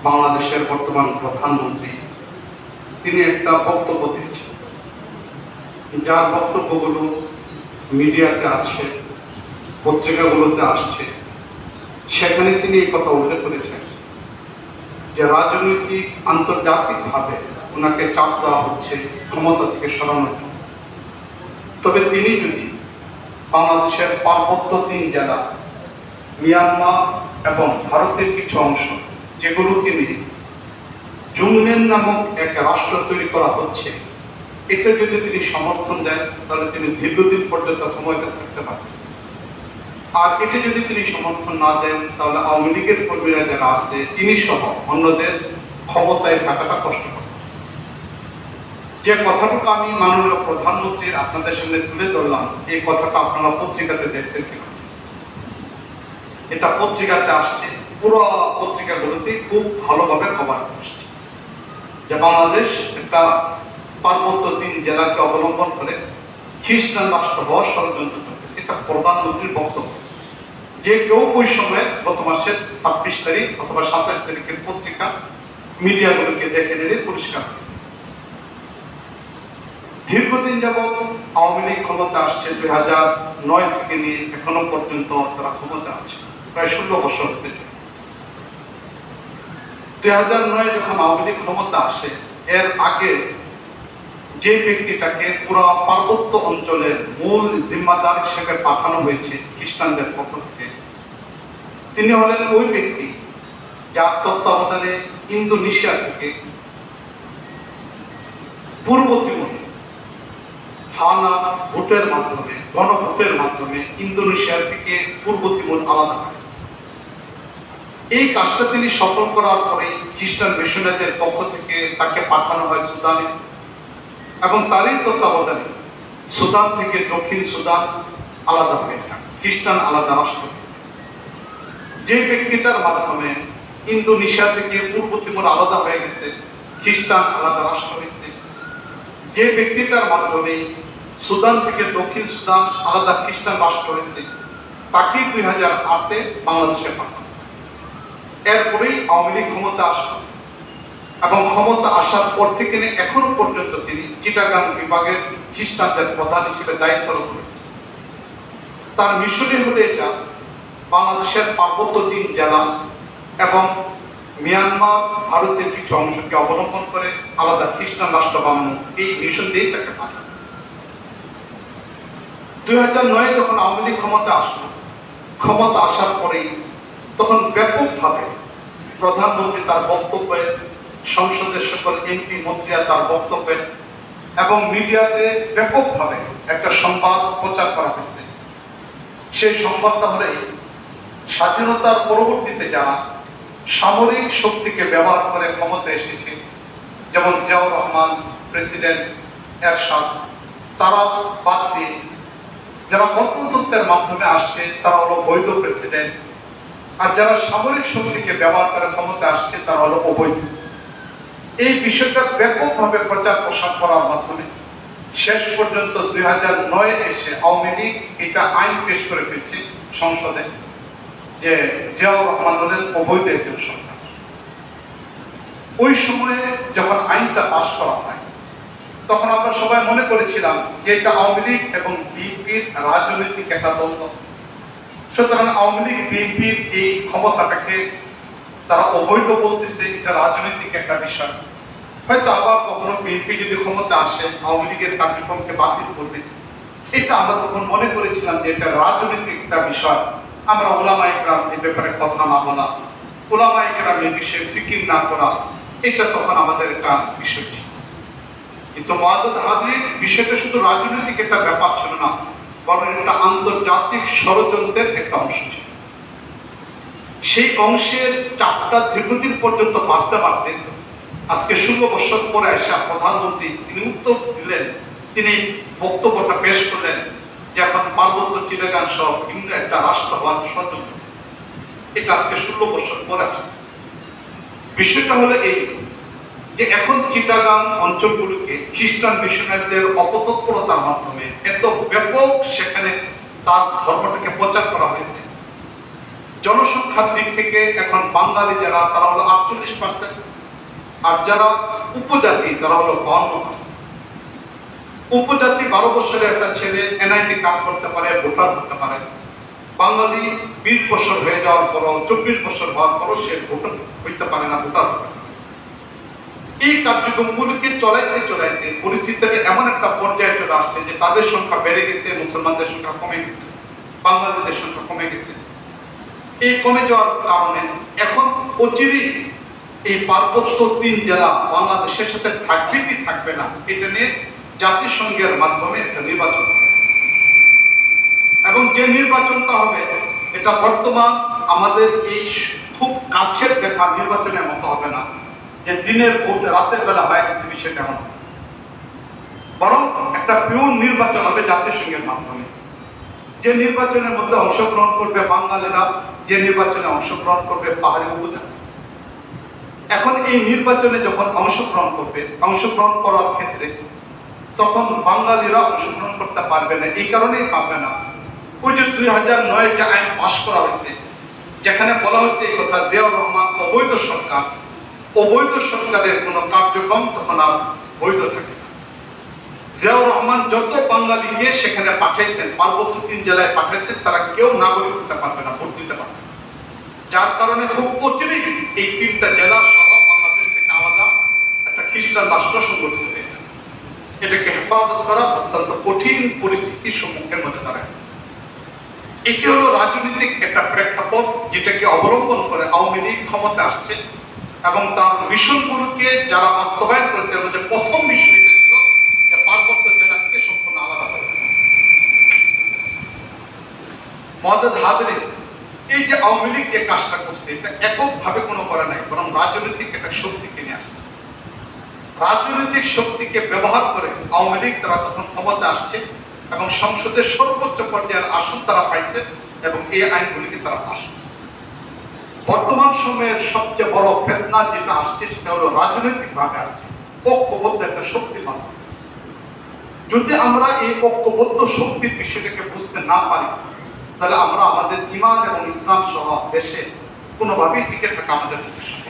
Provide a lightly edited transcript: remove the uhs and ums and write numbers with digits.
বাংলাদেশের বর্তমান প্রধানমন্ত্রী, তিনি একটা বক্তব্য দিয়েছেন, যার বক্তব্যগুলো মিডিয়াতে আছে, পত্রিকাগুলোতে আসছে। সেখানে তিনি এই কথা উল্লেখ করেছেন যে রাজনৈতিক আন্তর্জাতিকভাবে ওনাকে চাপ দেওয়া হচ্ছে ক্ষমতা থেকে সরানোর জন্য। তবে তিনি যদি বাংলাদেশের পার্বত্য 3 জেলা, মিয়ানমার এবং ভারতের কিছু অংশ, যেগুলোকে নিয়ে জুমনেন নামক এক রাষ্ট্র তৈরি করা হচ্ছে, এটা যদি তিনি সমর্থন দেন, তাহলে তিনি দীর্ঘদিন পর্যন্ত ক্ষমতায় থাকতে পারেন। আর এটা যদি তিনি সমর্থন না দেন, তাহলে আওয়ামী লীগের কর্মীরা যারা আছে, তিনি সহ অন্যদের ক্ষমতায় থাকাটা কষ্টকর। যে কথাটুকু আমি মাননীয় প্রধানমন্ত্রীর আপনাদের সামনে তুলে ধরলাম, এই কথাটা আপনারা পত্রিকাতে দেখছেন কিনা? এটা পত্রিকাতে আসছে, পুরো পত্রিকাগুলোতে খুব ভালোভাবে খবর আসছে যে বাংলাদেশ একটা পার্বত্য 3 জেলাকে অবলম্বন করে খ্রিস্টান রাষ্ট্র হওয়ার ষড়যন্ত্র করতেছে। এটা প্রধানমন্ত্রীর বক্তব্য। যে কেউ ওই সময় গত মাসের 26 তারিখ অথবা 27 তারিখের পত্রিকা মিডিয়াগুলোকে দেখে নিলে পরিষ্কার। দীর্ঘদিন যাবৎ আওয়ামী লীগ ক্ষমতা আসছে, 2009 থেকে নিয়ে এখনো পর্যন্ত তারা ক্ষমতা আছে, প্রায় 16 বছর হতে চলে। 2009 যখন আওয়ামী লীগ ক্ষমতা আসে, এর আগে যে ব্যক্তিটাকে পুরো পার্বত্য অঞ্চলের মূল জিম্মাদার হিসেবে পাঠানো হয়েছে খ্রিস্টানদের পক্ষ থেকে, তিনি হলেন ওই ব্যক্তি যার তত্ত্বাবধানে ইন্দোনেশিয়া থেকে পূর্ব তিমুরে হানা ভোটের মাধ্যমে, গণভোটের মাধ্যমে ইন্দোনেশিয়া থেকে পূর্ব তিমুর আলাদা হয়। এই কাজটা তিনি সফল করার পরে খ্রিস্টান মিশনারিদের পক্ষ থেকে তাকে পাঠানো হয় সুদানে, এবং তারই তত্ত্বাবধানে সুদান থেকে দক্ষিণ সুদান আলাদা হয়ে থাকে, খ্রিস্টান আলাদা রাষ্ট্র। যে ব্যক্তিটার মাধ্যমে ইন্দোনেশিয়া থেকে পূর্ব তিমুর আলাদা হয়ে গেছে, খ্রিস্টান আলাদা রাষ্ট্র হয়েছে, যে ব্যক্তিটার মাধ্যমে সুদান থেকে দক্ষিণ সুদান আলাদা খ্রিস্টান রাষ্ট্র হয়েছে, তাকে 2008-এ বাংলাদেশে পাঠানো। এরপরেই আওয়ামী লীগ ক্ষমতা আসলো, এবং ক্ষমতা আসার পর থেকে এখনো পর্যন্ত তিনি চিটাগাং বিভাগের খ্রিস্টানদের প্রধান হিসেবে দায়িত্বরত রয়েছেন। তার মিশনে হলে এটা বাংলাদেশের পার্বত্য 3 জেলা এবং মিয়ানমার, ভারতের কিছু অংশকে অবলম্বন করে আলাদা খ্রিস্টান রাষ্ট্র বানানো, এই মিশন দিয়েই তাকে পাঠানো। 2009-এ যখন আওয়ামী লীগ ক্ষমতা আসলো, ক্ষমতা আসার পরেই তখন ব্যাপকভাবে প্রধানমন্ত্রী তার বক্তব্যে, সংসদের সকল এমপি মন্ত্রীরা তার বক্তব্যে এবং মিডিয়াতে ব্যাপকভাবে একটা সংবাদ প্রচার করা হয়েছে। সেই সংবাদটা হলে স্বাধীনতার পরবর্তীতে যারা সামরিক শক্তিকে ব্যবহার করে ক্ষমতা এসেছে, যেমন জিয়াউর রহমান, প্রেসিডেন্ট এরশাদ, তারা বাদ দিয়ে যারা গণতন্ত্রের মাধ্যমে আসছে তারা হলো বৈধ প্রেসিডেন্ট, আর যারা সামরিক শক্তিকে ব্যবহার করে ক্ষমতা আসছে তারা হলো অবৈধ। এই বিষয়টা ব্যাপকভাবে প্রচার প্রসার করার মাধ্যমে শেষ পর্যন্ত 2009-এ এসে আওয়ামী লীগ এটা আইন পেশ করে ফেলছে সংসদে যে জিয়াউর রহমান হলেন অবৈধ একজন সরকার। ওই সময়ে যখন আইনটা পাশ করা হয়, তখন আমরা সবাই মনে করেছিলাম যে এটা আওয়ামী লীগ এবং বিএনপির রাজনৈতিক একটা দ্বন্দ্ব। সুতরাং আওয়ামী লীগ বিএনপির এই ক্ষমতাটাকে তারা অবৈধ বলতেছে, এটা রাজনৈতিক একটা বিষয়। হয়তো আবার কখনো বিএনপি যদি ক্ষমতা আসে আওয়ামী লীগের কার্যক্রমকে বাতিল করবে, এটা আমরা তখন মনে করেছিলাম যে এটা রাজনৈতিক একটা বিষয়। আমরা ওলামায়ে কেরাম এই ব্যাপারে কথা না বলা, ওলামায়ে কেরাম এই বিষয়ে ফিকির না করা, এটা তখন আমাদের একটা বিষয় ছিল। কিন্তু মুআদ্দাদ হাজরিন, বিষয়টা শুধু রাজনৈতিক একটা ব্যাপার ছিল না, বরং এটা আন্তর্জাতিক ষড়যন্ত্রের একটা অংশ ছিল। সেই অংশের চাপটা দীর্ঘদিন পর্যন্ত বাড়তে বাড়তে আজকে 16 বছর পরে আসা প্রধানমন্ত্রী তিনি উত্তর দিলেন, তিনি বক্তব্যটা পেশ করলেন যে এখন পার্বত্য চিটাগাং সহ ভিন্ন একটা রাষ্ট্র হওয়ার ষড়যন্ত্র। এটা আজকে 16 বছর পরে আসছে। বিষয়টা হলো এই যে এখন চিটাগাং অঞ্চলগুলোকে খ্রিস্টান মিশনারিদের অপতৎপরতার মাধ্যমে এত ব্যাপক সেখানে তার ধর্মটাকে প্রচার করা হয়েছে জনসংখ্যার দিক থেকে এখন বাঙালি যারা তারা হলো 48%, আর যারা উপজাতি তারা হলো 52%। উপজাতি 12 বছরের একটা ছেলে এনআইটি কাজ করতে পারে, ভোটার হতে পারে। বাঙালি 20 বছর হয়ে যাওয়ার পরও, 24 বছর হওয়ার পরও সে ভোটার হইতে পারে না, ভোটার হতে পারে। এই কার্যক্রমগুলোকে চলাইতে পরিস্থিতিটা এমন একটা পর্যায়ে চলে আসছে যে তাদের সংখ্যা বেড়ে গেছে, মুসলমানদের সংখ্যা কমে গেছে, বাঙালিদের সংখ্যা কমে গেছে। এই কমে যাওয়ার কারণে এখন অচিরেই এই পার্বত্য 3 জেলা বাংলাদেশের সাথে থাকবে কি থাকবে না, এটা নিয়ে জাতিসংঘের মাধ্যমে একটা নির্বাচন হবে। এবং যে নির্বাচনটা হবে এটা বর্তমান আমাদের এই খুব কাছের দেখা নির্বাচনের মতো হবে না, যে দিনের ভোট রাতের বেলা হয়ে গেছে বিষয়টা এমন, বরং একটা পিওর নির্বাচন হবে জাতিসংঘের মাধ্যমে। যে নির্বাচনের মধ্যে অংশগ্রহণ করবে বাঙালিরা, যে নির্বাচনে অংশগ্রহণ করবে পাহাড়ি উপজাতি। এখন এই নির্বাচনে যখন অংশগ্রহণ করার ক্ষেত্রে তখন বাঙালিরা অংশগ্রহণ করতে পারবে না। এই কারণেই পারবে না, ওই যে 2009 যে আইন পাশ করা হয়েছে, যেখানে বলা হয়েছে এই কথা, জিয়াউর রহমান অবৈধ সরকারের কোনো কার্যক্রম তখন আর বৈধ থাকে না। জিয়াউর রহমান যত বাঙালিকে সেখানে পাঠাইছেন, পার্বত্য 3 জেলায় পাঠাইছেন, তারা কেউ নাগরিক হতে পারবে না, ভোট দিতে পারবে না। যার কারণে খুব অচিরেই এই 3টা জেলা সহ বাংলাদেশ থেকে আলাদা একটা খ্রিস্টান রাষ্ট্র সংগঠিত হয়ে যাবে। এটাকে হেফাজত করা অত্যন্ত কঠিন পরিস্থিতির সম্মুখীন হতে দাঁড়ায়। এটি হলো রাজনৈতিক একটা প্রেক্ষাপট যেটাকে অবলম্বন করে আওয়ামী লীগ ক্ষমতা আসছে, এবং তার মিশনগুলোকে যারা বাস্তবায়ন করেছে, এর মধ্যে প্রথম মিশন এটা ছিল যে পার্বত্য জেলাকে সম্পূর্ণ আলাদা করে দেওয়া। মওদুদ হাজরিন, এই যে আওয়ামী লীগ যে কাজটা করছে এটা এককভাবে কোনো করে নাই, বরং রাজনৈতিক একটা শক্তিকে নিয়ে আসছে। রাজনৈতিক শক্তিকে ব্যবহার করে আওয়ামী লীগ তারা তখন ক্ষমতা আসছে এবং সংসদের সর্বোচ্চ পর্যায়ের আসন তারা পাইছে এবং এই আইনগুলিকে তারা পাস করছে। বর্তমান সময়ের সবচেয়ে বড় ফেতনা যেটা আসছে সেটা হলো রাজনৈতিক ভাবে আসছে, ঐক্যবদ্ধ একটা শক্তির মাধ্যমে। যদি আমরা এই ঐক্যবদ্ধ শক্তির বিষয়টাকে বুঝতে না পারি, তাহলে আমরা আমাদের ঈমান এবং ইসলাম সহ দেশে কোনোভাবেই টিকে থাকা আমাদের পক্ষে